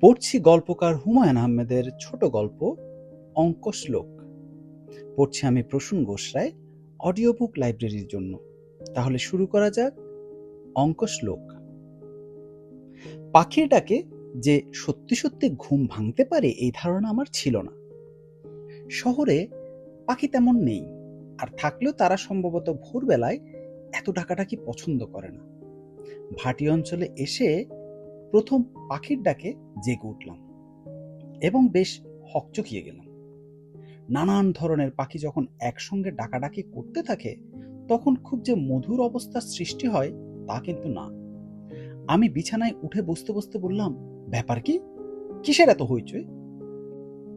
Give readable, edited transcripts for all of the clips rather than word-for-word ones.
পড়ছি গল্পকার হুমায়ুন আহমেদের ছোট গল্প অঙ্ক শ্লোক। পড়ছি আমি প্রসূন ঘোষরায় অডিও বুক লাইব্রেরির জন্য। তাহলে শুরু করা যাক। অঙ্ক শ্লোক। পাখির ডাকে যে সত্যি সত্যি ঘুম ভাঙতে পারে এই ধারণা আমার ছিল না। শহরে পাখি তেমন নেই, আর থাকলেও তারা সম্ভবত ভোরবেলায় এত ডাকাডাকি পছন্দ করে না। ভাটি অঞ্চলে এসে প্রথম পাখির ডাকে জেগে উঠলাম এবং বেশ হকচকিয়ে গেলাম। নানান ধরনের পাখি যখন একসঙ্গে ডাকাডাকি করতে থাকে তখন খুব যে মধুর অবস্থার সৃষ্টি হয় তা কিন্তু না। আমি বিছানায় উঠে বসতে বসতে বললাম, ব্যাপার কি, কিসের এত হইচই?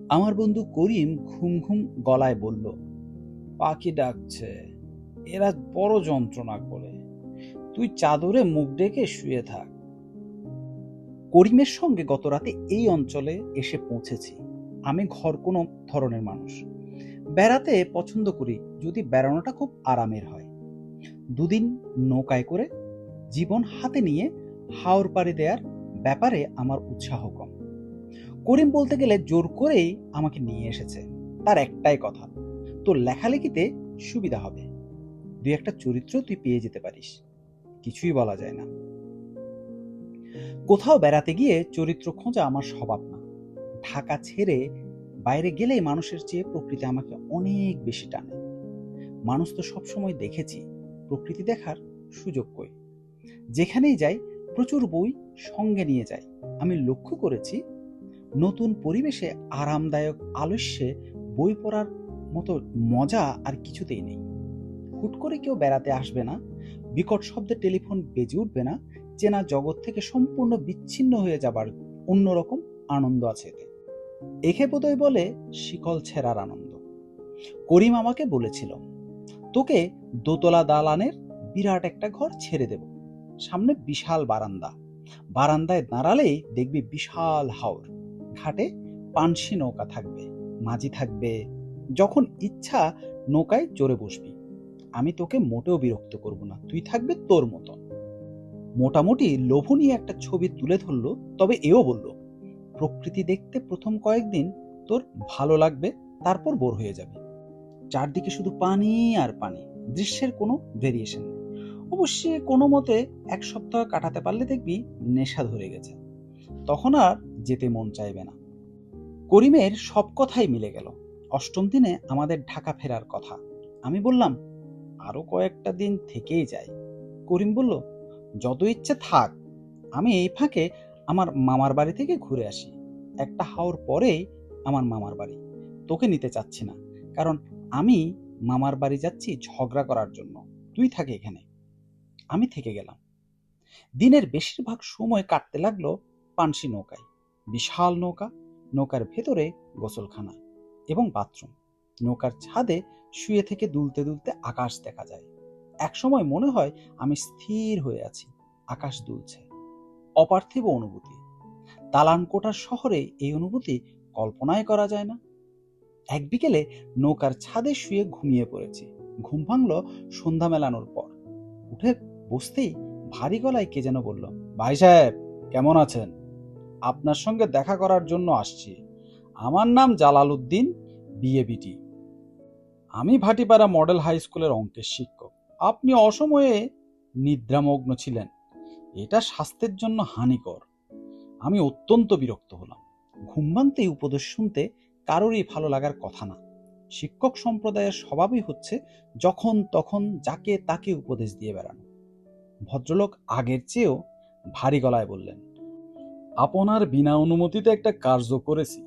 আমার বন্ধু করিম ঘুম ঘুম গলায় বলল, পাখি ডাকছে, এরা বড় যন্ত্রণা করে, তুই চাদরে মুখ ডেকে শুয়ে থাক। করিমের সঙ্গে গত রাতে এই অঞ্চলে এসে পৌঁছেছি। আমি ঘর কোনো ধরনের মানুষ, বেড়াতে পছন্দ করি যদি বেড়ানোটা খুব আরামের হয়। দুদিন নৌকায় করে জীবন হাতে নিয়ে হাওর পাড়ি দেওয়ার ব্যাপারে আমার উৎসাহ কম। করিম বলতে গেলে জোর করেই আমাকে নিয়ে এসেছে। তার একটাই কথা, তোর লেখালেখিতে সুবিধা হবে, দুই একটা চরিত্র তুই পেয়ে যেতে পারিস। কিছুই বলা যায় না। কোথাও বেড়াতে গিয়ে চরিত্র খোঁজা আমার স্বভাব না। ঢাকা ছেড়ে বাইরে গেলেই মানুষের চেয়ে প্রকৃতি আমাকে অনেক বেশি টানে। মানুষ তো সবসময় দেখেছি, প্রকৃতি দেখার সুযোগ কই। যেখানেই যাই প্রচুর বই সঙ্গে নিয়ে যাই। আমি লক্ষ্য করেছি নতুন পরিবেশে আরামদায়ক আলস্যে বই পড়ার মতো মজা আর কিছুতেই নেই। হুট করে কেউ বেড়াতে আসবে না, বিকট শব্দে টেলিফোন বেজে উঠবে না, চেনা জগৎ থেকে সম্পূর্ণ বিচ্ছিন্ন হয়ে যাবার অন্যরকম আনন্দ আছে এতে। একে বোধহয় বলে শিকল ছেঁড়ার আনন্দ। করিম আমাকে বলেছিল, তোকে দোতলা দালানের বিরাট একটা ঘর ছেড়ে দেব, সামনে বিশাল বারান্দা, বারান্দায় দাঁড়ালেই দেখবি বিশাল হাওর, ঘাটে পানসি নৌকা থাকবে, মাঝি থাকবে, যখন ইচ্ছা নৌকায় চড়ে বসবি। আমি তোকে মোটেও বিরক্ত করব না, তুই থাকবে তোর মতন। মোটামুটি লোভনীয় একটা ছবি তুলে ধরলো, তবে এও বলল, প্রকৃতি দেখতে প্রথম কয়েকদিন তোর ভালো লাগবে, তারপর বোর হয়ে যাবে। চারদিকে শুধু পানি আর পানি, দৃশ্যের কোনো ভেরিয়েশন নেই। অবশ্যই কোনো মতে এক সপ্তাহ কাটাতে পারলে দেখবি নেশা ধরে গেছে, তখন আর যেতে মন চাইবে না। করিমের সব কথাই মিলে গেল। অষ্টম দিনে আমাদের ঢাকা ফেরার কথা। আমি বললাম, আরো কয়েকটা দিন থেকেই যাই। করিম বলল, যত ইচ্ছে থাক, আমি এই ফাঁকে আমার মামার বাড়ি থেকে ঘুরে আসি। একটা হাওর পরেই আমার মামার বাড়ি। তোকে নিতে চাচ্ছি না, কারণ আমি মামার বাড়ি যাচ্ছি ঝগড়া করার জন্য, তুই থাকে এখানে। আমি থেকে গেলাম। দিনের বেশিরভাগ সময় কাটতে লাগলো পানসি নৌকায়। বিশাল নৌকা, নৌকার ভেতরে গোসলখানা এবং বাথরুম। নৌকার ছাদে শুয়ে থেকে দুলতে দুলতে আকাশ দেখা যায়। একসময় মনে হয় আমি স্থির হয়ে আছি, আকাশ দুলছে। অপার্থিব অনুভূতি। দালান কোঠার শহরে এই অনুভূতি কল্পনাই করা যায় না। এক বিকেলে নৌকার ছাদে শুয়ে ঘুমিয়ে পড়েছি। ঘুম ভাঙল সন্ধ্যা মেলানোর পর। উঠে বসতেই ভারী গলায় কে যেন বলল, ভাই সাহেব কেমন আছেন? আপনার সঙ্গে দেখা করার জন্য আসছি। আমার নাম জালাল উদ্দিন, বিএবিটি। আমি ভাটিপাড়া মডেল হাই স্কুলের অঙ্কের শিক্ষক। আপনি অসময়ে নিদ্রামগ্ন ছিলেন, এটা স্বাস্থ্যের জন্য হানিকর। আমি অত্যন্ত বিরক্ত হলাম। ঘুম ভাঙতেই উপদেশ শুনতে কারোরই ভালো লাগার কথা না। শিক্ষক সম্প্রদায়ের স্বভাবই হচ্ছে যখন তখন যাকে তাকে উপদেশ দিয়ে বেড়ানো। ভদ্রলোক আগের চেয়েও ভারী গলায় বললেন, আপনার বিনা অনুমতিতে একটা কার্য করেছি।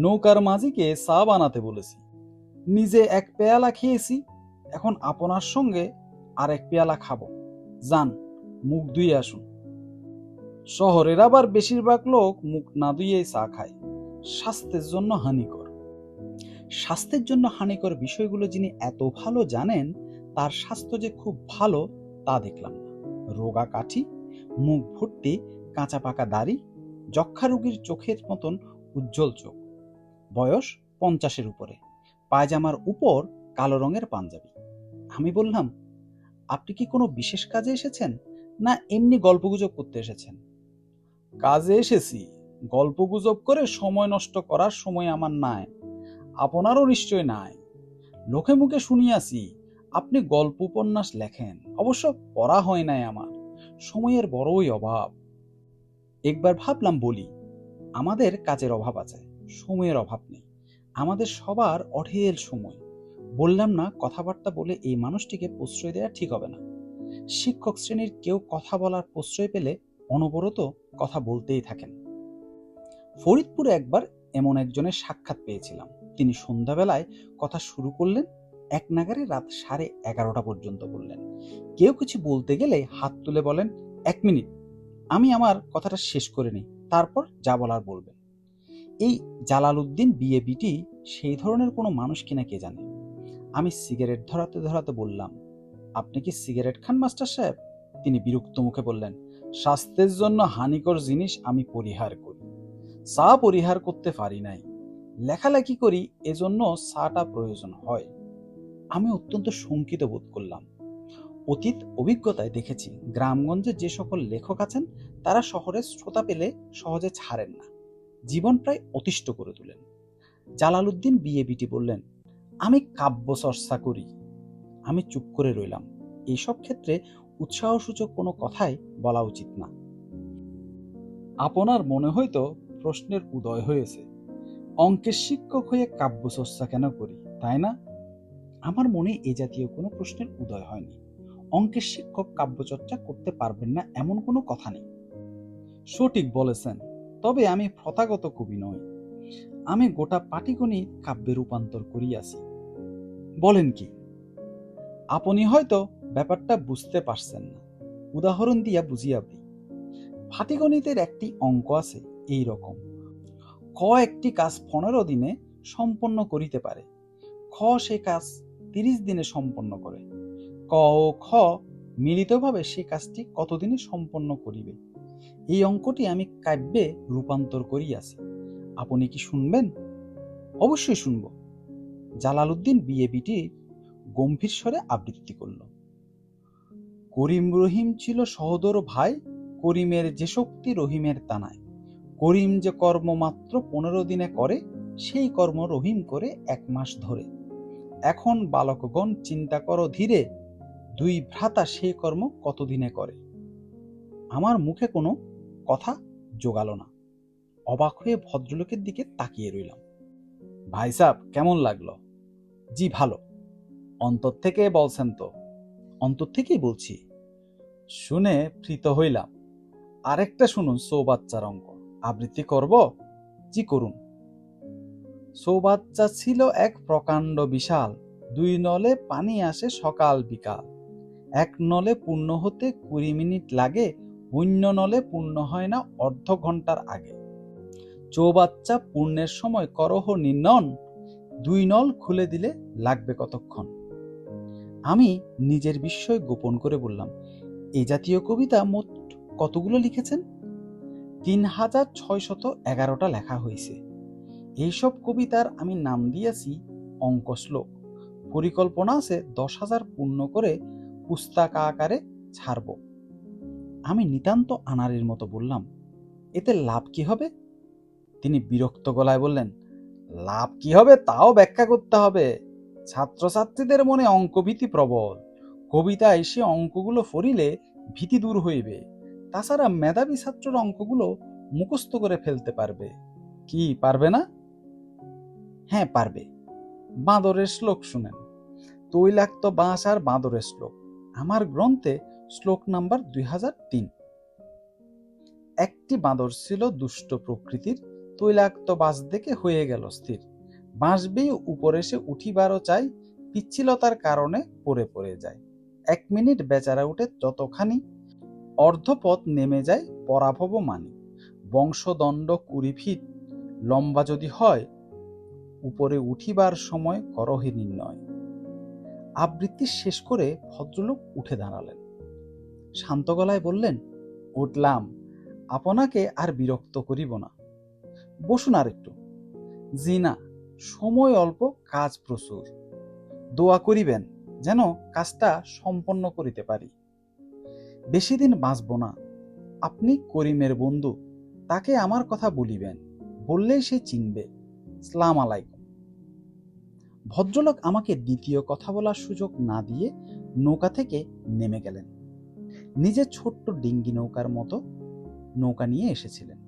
নৌকার মাঝিকে চা বানাতে বলেছি, নিজে এক পেয়ালা খেয়েছি, এখন আপনার সঙ্গে আর এক পেয়ালা খাবো। যান, মুখ ধুয়ে আসুন। শহরের আবার বেশিরভাগ লোক মুখ না ধুয়েই চা খায়, স্বাস্থ্যের জন্য হানিকর। স্বাস্থ্যের জন্য হানিকর বিষয়গুলো যিনি এত ভালো জানেন, তার স্বাস্থ্য যে খুব ভালো তা দেখলাম না। রোগা কাঠি, মুখ ভর্তি কাঁচা পাকা দাড়ি, যক্ষা রোগীর চোখের মতন উজ্জ্বল চোখ, বয়স 50-এর উপরে, পায়জামার উপর কালো রঙের পাঞ্জাবি। আমি বললাম, আপনি কি কোনো বিশেষ কাজে এসেছেন, না এমনি গল্পগুজব করতে এসেছেন? কাজে এসেছি, গল্পগুজব করে সময় নষ্ট করার সময় আমার নাই, আপনারও নিশ্চয় নাই। লোকে মুখে শুনিয়াছি আপনি গল্প উপন্যাস লেখেন, অবশ্য পড়া হয় নাই আমার, সময়ের বড়ই অভাব। একবার ভাবলাম বলি, আমাদের কাজের অভাব আছে, সময়ের অভাব নেই, আমাদের সবার অঢেল সময়। বললাম না, কথাবার্তা বলে এই মানুষটিকে প্রশ্রয় দেওয়া ঠিক হবে না। শিক্ষক শ্রেণীর কেউ কথা বলার প্রশ্রয় পেলে অনবরত কথা বলতেই থাকেন। ফরিদপুরে একবার এমন একজনের সাক্ষাৎ পেয়েছিলাম। তিনি সন্ধ্যাবেলায় কথা শুরু করলেন, এক নাগারে রাত 11:30 পর্যন্ত বললেন। কেউ কিছু বলতে গেলে হাত তুলে বলেন, 1 মিনিট, আমি আমার কথাটা শেষ করে নিই, তারপর যা বলার বলবেন। এই জালালউদ্দিন বিএবিটি সেই ধরনের কোনো মানুষ কিনা কে জানে। আমি সিগারেট ধরাতে ধরাতে বললাম, আপনি কি সিগারেট খান মাস্টার সাহেব? তিনি বিরক্ত মুখে বললেন, স্বাস্থ্যের জন্য হানিকর জিনিস আমি পরিহার করি, চা পরিহার করতে পারি নাই, লেখালেখি করি, এজন্য চাটা প্রয়োজন হয়। আমি অত্যন্ত শঙ্কিত বোধ করলাম। অতীত অভিজ্ঞতায় দেখেছি, গ্রামগঞ্জে যে সকল লেখক আছেন তারা শহরের শ্রোতা পেলে সহজে ছাড়েন না, জীবন প্রায় অতিষ্ঠ করে তোলেন। জালালউদ্দিন বিএবিটি বললেন, আমি কাব্য চর্চা করি। আমি চুপ করে রইলাম। এইসব ক্ষেত্রে উৎসাহসূচক কোনো কথাই বলা উচিত না। আপনার মনে হয়তো প্রশ্নের উদয় হয়েছে, অঙ্কের শিক্ষক হয়ে কাব্য চর্চা কেন করি, তাই না? আমার মনে এ জাতীয় কোনো প্রশ্নের উদয় হয়নি। অঙ্কের শিক্ষক কাব্যচর্চা করতে পারবেন না এমন কোনো কথা নেই। সঠিক বলেছেন, তবে আমি প্রথাগত কবি নই। আমি গোটা পাটিগণিত কাব্যে রূপান্তর করিয়াছি। বলেন কি? আপনি হয়তো ব্যাপারটা বুঝতে পারছেন না, উদাহরণ দিয়া বুঝিয়া দিই। পাটিগণিতের একটি অঙ্ক আছে এই রকম, ক একটি কাজ 15 দিনে সম্পন্ন করিতে পারে, খ সে কাজ 30 দিনে সম্পন্ন করে, ক ও খ মিলিতভাবে সে কাজটি কতদিনে সম্পন্ন করিবে। এই অঙ্কটি আমি কাব্যে রূপান্তর করিয়াছি। আপনি কি শুনবেন? অবশ্যই শুনব। জালালউদ্দিন বিএবিটি গম্ভীর স্বরে আবৃত্তি করল। করিম রহিম ছিল সহোদর ভাই, করিমের যে শক্তি রহিমের তা নাই। করিম যে কর্ম মাত্র 15 দিনে করে, সেই কর্ম রহিম করে 1 মাস ধরে। এখন বালকগণ চিন্তা করো ধীরে, 2 ভ্রাতা সেই কর্ম কতদিনে করে। আমার মুখে কোনো কথা জোগালো না। অবাক হয়ে ভদ্রলোকের দিকে তাকিয়ে রইলাম। ভাই সাহেব, কেমন লাগলো? জি ভালো। অন্তর থেকে বলছেন তো? অন্তর থেকেই বলছি। শুনে প্রীত হইলাম। আরেকটা শুনুন, চৌবাচ্চার অঙ্ক আবৃত্তি করব? জি করুন। চৌবাচ্চা ছিল এক প্রকাণ্ড বিশাল, 2 নলে পানি আসে সকাল বিকাল। 1 নলে পূর্ণ হতে 20 মিনিট লাগে, অন্য নলে পূর্ণ হয় না অর্ধ ঘন্টার আগে। চৌবাচ্চা পূর্ণের সময় করহ নির্ণন, 2 নল খুলে দিলে লাগবে কতক্ষণ। আমি নিজের বিস্ময় গোপন করে বললাম, এই জাতীয় কবিতা মোট কতগুলো লিখেছেন? 3611টা লেখা হয়েছে। এইসব কবিতার আমি নাম দিয়েছি অঙ্ক শ্লোক। পরিকল্পনা আছে 10,000 পূর্ণ করে পুস্তক আকারে ছাড়ব। আমি নিতান্ত আনাড়ির মতো বললাম, এতে লাভ কি হবে? তিনি বিরক্ত গলায় বললেন, লাভ কি হবে তাও ব্যাখ্যা করতে হবে। ছাত্রছাত্রীদের মনে অঙ্কভীতি প্রবল, কবিতা এসে অঙ্কগুলো পড়িলে ভীতি দূর হইবে। তাছাড়া মেধাবী ছাত্ররা অঙ্কগুলো মুখস্থ করে ফেলতে পারবে। কি পারবে না? হ্যাঁ পারবে। বাঁদরের শ্লোক শুনেন। তৈলাক্ত বাঁশ আর বাঁদরের শ্লোক, আমার গ্রন্থে শ্লোক নাম্বার 2003। একটি বাঁদর ছিল দুষ্ট প্রকৃতির, তৈলাক্ত বাঁশ দেখে হয়ে গেল স্থির। বাঁশ বেয়ে উপরে সে উঠিবারও চাই, পিচ্ছিলতার কারণে পড়ে পড়ে যায়। 1 মিনিট বেচারা উঠে যতখানি, অর্ধপথ নেমে যায় পরাভব মানি। বংশদণ্ড 20 ফিট লম্বা যদি হয়, উপরে উঠিবার সময় করহে নির্ণয়। আবৃত্তি শেষ করে ভদ্রলোক উঠে দাঁড়ালেন। শান্ত গলায় বললেন, উঠলাম, আপনাকে আর বিরক্ত করিব না, বসুন আর একটু। জি না, সময় অল্প, কাজ প্রচুর। দোয়া করিবেন যেন কাজটা সম্পন্ন করিতে পারি। বেশি দিন বাঁচব না। আপনি করিমের বন্ধু, তাকে আমার কথা বলিবেন, বললেই সে চিনবে। সালাম আলাইকুম। ভদ্রলোক আমাকে দ্বিতীয় কথা বলার সুযোগ না দিয়ে নৌকা থেকে নেমে গেলেন। নিজের ছোট্ট ডিঙ্গি নৌকার মতো নৌকা নিয়ে এসেছিলেন।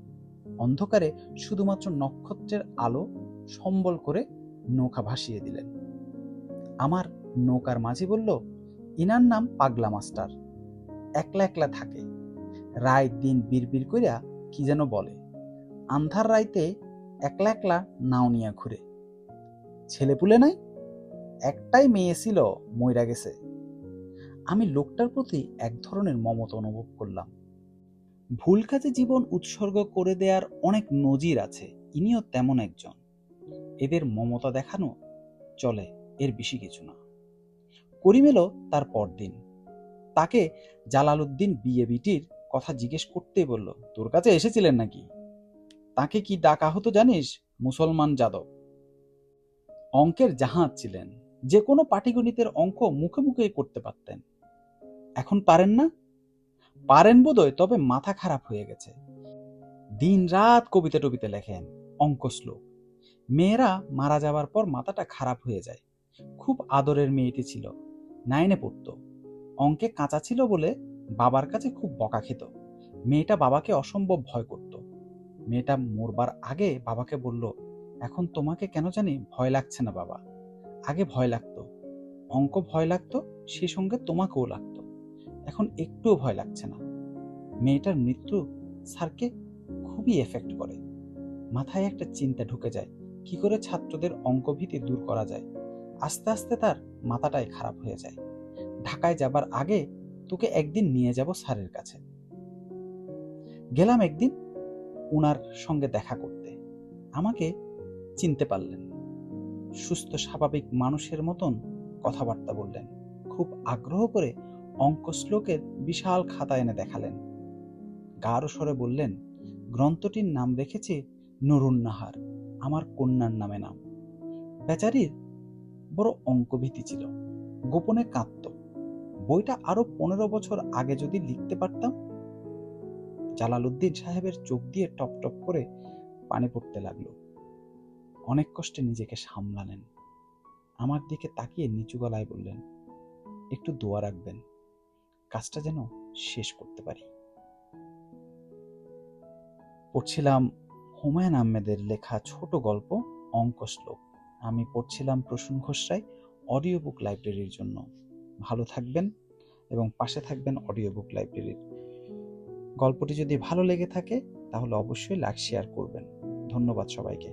অন্ধকারে শুধুমাত্র নক্ষত্রের আলো সম্বল করে নৌকা ভাসিয়ে দিলেন। আমার নৌকার মাঝি বলল, ইনার নাম পাগলা মাস্টার, একলা একলা থাকে, রাত দিন বিড়বিড় কইরা কি যেন বলে, আন্ধার রাইতে একলা একলা নাও নিয়া ঘুরে। ছেলেপুলে নাই, একটাই মেয়ে ছিল, মইরা গেছে। আমি লোকটার প্রতি এক ধরনের মমতা অনুভব করলাম। ভুল কাজে জীবন উৎসর্গ করে দেওয়ার অনেক নজির আছে, ইনিও তেমন একজন। এদের মমতা দেখানো চলে, এর বেশি কিছু না। করিম এলো তার পরদিন। তাকে জালালউদ্দিন বিয়ে বিটির কথা জিজ্ঞেস করতেই বলল, তোর কাছে এসেছিলেন নাকি? তাকে কি ডাকা হতো জানিস? মুসলমান যাদব। অঙ্কের জাহাজ ছিলেন, যে কোনো পাটিগণিতের অঙ্ক মুখে মুখেই করতে পারতেন। এখন পারেন না? পারেন বোধহয়, তবে মাথা খারাপ হয়ে গেছে। দিন রাত কবিতা টবিতা লেখেন, অঙ্ক শ্লোক। মেয়েরা মারা যাবার পর মাথাটা খারাপ হয়ে যায়। খুব আদরের মেয়েটি ছিল, 9 পড়তো। অঙ্কে কাঁচা ছিল বলে বাবার কাছে খুব বকা খেত। মেয়েটা বাবাকে অসম্ভব ভয় করত। মেয়েটা মরবার আগে বাবাকে বলল, এখন তোমাকে কেন জানি ভয় লাগছে না বাবা, আগে ভয় লাগতো। অঙ্ক ভয় লাগতো, সে সঙ্গে তোমাকেও লাগতো, এখন একটুও ভয় লাগছে না। মেয়েটার মৃত্যু স্যারকে খুবই এফেক্ট করে। মাথায় একটা চিন্তা ঢুকে যায়, কি করে ছাত্রদের অঙ্কভীতি দূর করা যায়। আস্তে আস্তে তার মাথাটাই খারাপ হয়ে যায়। ঢাকায় যাবার আগে তোকে একদিন নিয়ে যাব স্যারের কাছে। গেলাম একদিন উনার সঙ্গে দেখা করতে। আমাকে চিনতে পারলেন। সুস্থ স্বাভাবিক মানুষের মতন কথাবার্তা বললেন। খুব আগ্রহ করে অঙ্ক শ্লোকের বিশাল খাতা এনে দেখালেন। গাঢ় স্বরে বললেন, গ্রন্থটির নাম রেখেছি নুরুন্নাহার, আমার কন্যার নামে নাম। বেচারির বড় অঙ্কভীতি ছিল, গোপনে কাঁদত। বইটা আরো 15 বছর আগে যদি লিখতে পারতাম। জালালউদ্দিন সাহেবের চোখ দিয়ে টপ টপ করে পানি পড়তে লাগলো। অনেক কষ্টে নিজেকে সামলালেন। আমার দিকে তাকিয়ে নিচু গলায় বললেন, একটু দোয়া রাখবেন, কাজটা যেন শেষ করতে পারি। পড়ছিলাম হুমায়ুন আহমেদের লেখা ছোট গল্প অঙ্ক শ্লোক। আমি পড়ছিলাম প্রসূন ঘোষ রায় অডিও বুক লাইব্রেরির জন্য। ভালো থাকবেন এবং পাশে থাকবেন অডিও বুক লাইব্রেরির। গল্পটি যদি ভালো লেগে থাকে তাহলে অবশ্যই লাইক শেয়ার করবেন। ধন্যবাদ সবাইকে।